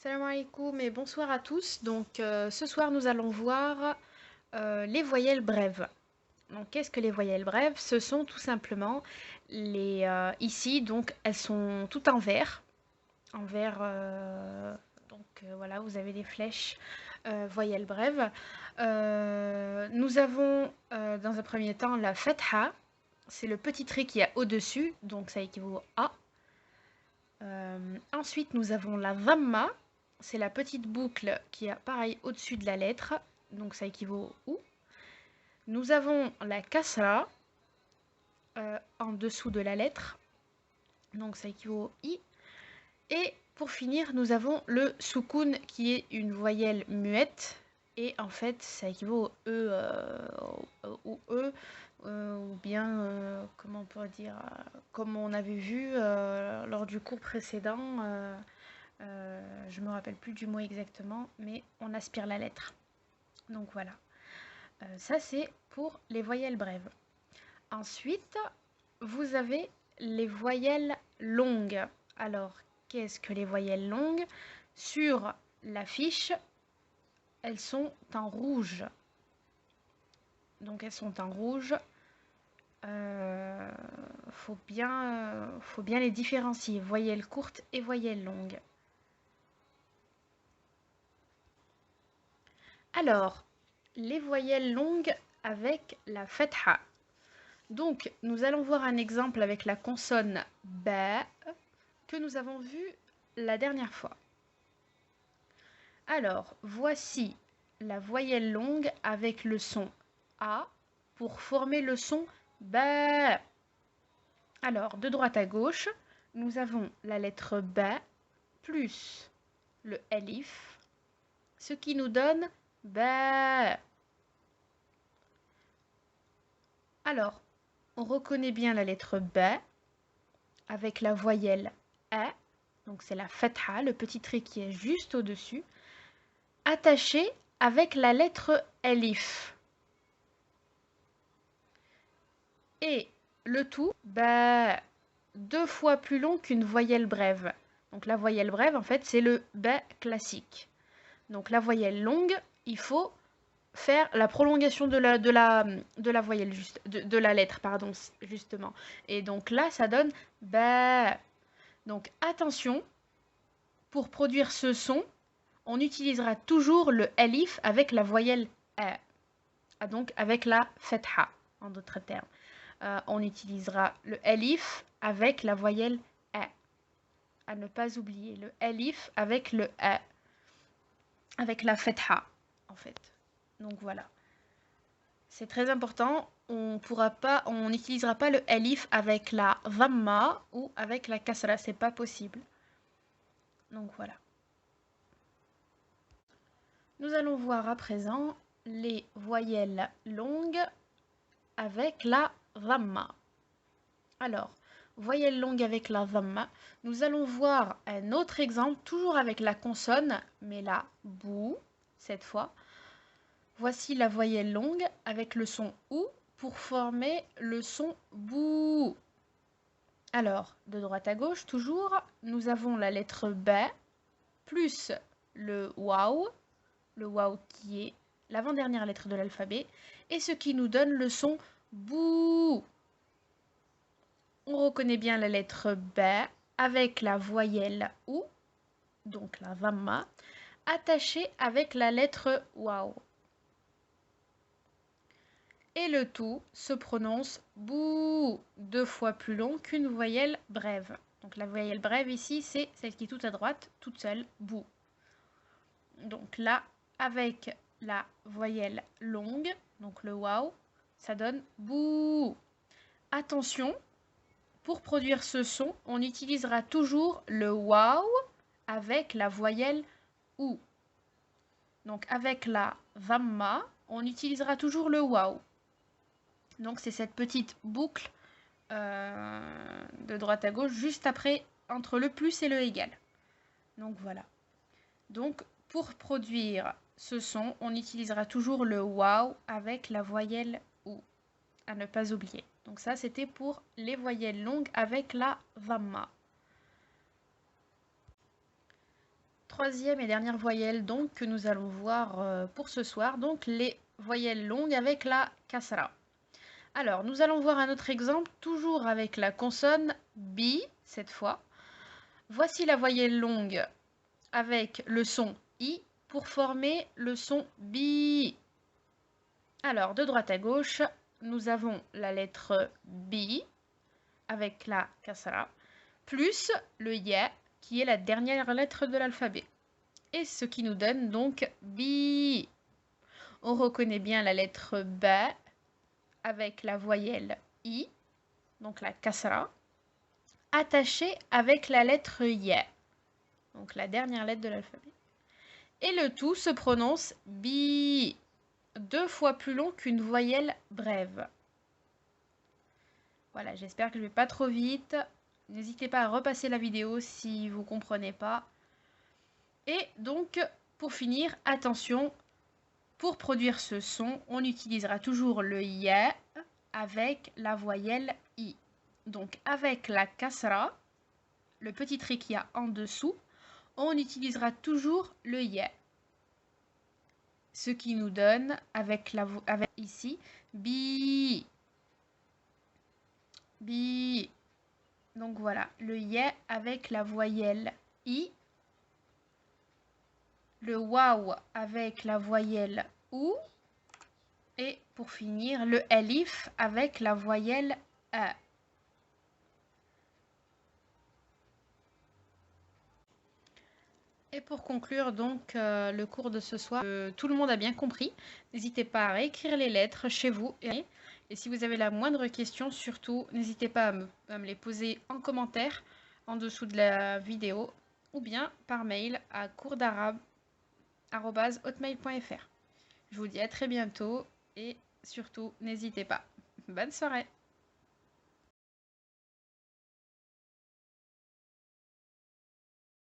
Salam alaikum et bonsoir à tous. Donc ce soir nous allons voir les voyelles brèves. Donc qu'est-ce que les voyelles brèves? Ce sont tout simplement les ici donc elles sont toutes en vert. En vert voilà, vous avez des flèches voyelles brèves. Nous avons dans un premier temps la fatha, c'est le petit trait qui est au-dessus, donc ça équivaut à. Ensuite, nous avons la dhamma, c'est la petite boucle qui est pareil au-dessus de la lettre, donc ça équivaut au ou. Nous avons la kasra en dessous de la lettre, donc ça équivaut au i. Et pour finir, nous avons le soukoun qui est une voyelle muette, et en fait ça équivaut au e ou e. Ou bien, comment on pourrait dire, comme on avait vu lors du cours précédent, je me rappelle plus du mot exactement, mais on aspire la lettre. Donc voilà. Ça c'est pour les voyelles brèves. Ensuite, vous avez les voyelles longues. Alors, qu'est-ce que les voyelles longues? Sur l'affiche, elles sont en rouge. Donc elles sont en rouge. Faut bien les différencier. Voyelles courtes et voyelles longues. Alors, les voyelles longues avec la fatha. Donc, nous allons voir un exemple avec la consonne ba que nous avons vu la dernière fois. Alors, voici la voyelle longue avec le son a pour former le son ba. Alors, de droite à gauche, nous avons la lettre ba plus le alif, ce qui nous donne ba. Alors, on reconnaît bien la lettre ba avec la voyelle a, donc c'est la fatha, le petit trait qui est juste au-dessus, attaché avec la lettre alif. Et le tout, ba, deux fois plus long qu'une voyelle brève. Donc la voyelle brève, en fait, c'est le ba classique. Donc la voyelle longue, il faut faire la prolongation de la voyelle, de la lettre, pardon, justement. Et donc là, ça donne ba. Donc attention, pour produire ce son, on utilisera toujours le alif avec la voyelle a, donc avec la fatha, en d'autres termes. On utilisera le alif avec la voyelle a. À ne pas oublier, le alif avec le a, avec la fatha, en fait. Donc voilà. C'est très important. On n'utilisera pas le alif avec la dhamma ou avec la kasra, c'est pas possible. Donc voilà. Nous allons voir à présent les voyelles longues avec la dhamma. Alors, voyelle longue avec la dhamma, nous allons voir un autre exemple, toujours avec la consonne, mais la bou, cette fois. Voici la voyelle longue avec le son ou pour former le son bou. Alors, de droite à gauche, toujours, nous avons la lettre ba plus le waouh qui est l'avant-dernière lettre de l'alphabet, et ce qui nous donne le son bou. On reconnaît bien la lettre ba avec la voyelle ou, donc la dhamma, attachée avec la lettre waouh. Et le tout se prononce bou, deux fois plus long qu'une voyelle brève. Donc la voyelle brève ici, c'est celle qui est toute à droite, toute seule, bou. Donc là, avec la voyelle longue, donc le waouh, ça donne bou. Attention, pour produire ce son, on utilisera toujours le waouh avec la voyelle ou. Donc avec la dhamma, on utilisera toujours le waouh. Donc c'est cette petite boucle de droite à gauche, juste après, entre le plus et le égal. Donc voilà. Donc pour produire ce son, on utilisera toujours le waouh avec la voyelle ou, à ne pas oublier. Donc ça, c'était pour les voyelles longues avec la dhamma. troisième et dernière voyelle donc que nous allons voir pour ce soir, donc les voyelles longues avec la kasra. Alors, nous allons voir un autre exemple, toujours avec la consonne bi cette fois. Voici la voyelle longue avec le son i pour former le son bi. Alors, de droite à gauche, nous avons la lettre bi avec la kasra, plus le ya qui est la dernière lettre de l'alphabet. Et ce qui nous donne donc bi. On reconnaît bien la lettre ba avec la voyelle i, donc la kasra, attachée avec la lettre ya, donc la dernière lettre de l'alphabet. Et le tout se prononce bi, 2 fois plus long qu'une voyelle brève. Voilà, j'espère que je ne vais pas trop vite. N'hésitez pas à repasser la vidéo si vous ne comprenez pas. Et donc, pour finir, attention, pour produire ce son, on utilisera toujours le ya avec la voyelle i. Donc, avec la kasra, le petit trait qu'il y a en dessous, on utilisera toujours le ya. Ce qui nous donne, avec ici, bi. Bi. Donc voilà, le ya avec la voyelle i, le waw avec la voyelle ou, et pour finir, le alif avec la voyelle a. Et pour conclure donc le cours de ce soir, tout le monde a bien compris. N'hésitez pas à réécrire les lettres chez vous. Et si vous avez la moindre question, surtout, n'hésitez pas à me les poser en commentaire en dessous de la vidéo ou bien par mail à coursdarabe@hotmail.fr. Je vous dis à très bientôt et surtout, n'hésitez pas. Bonne soirée!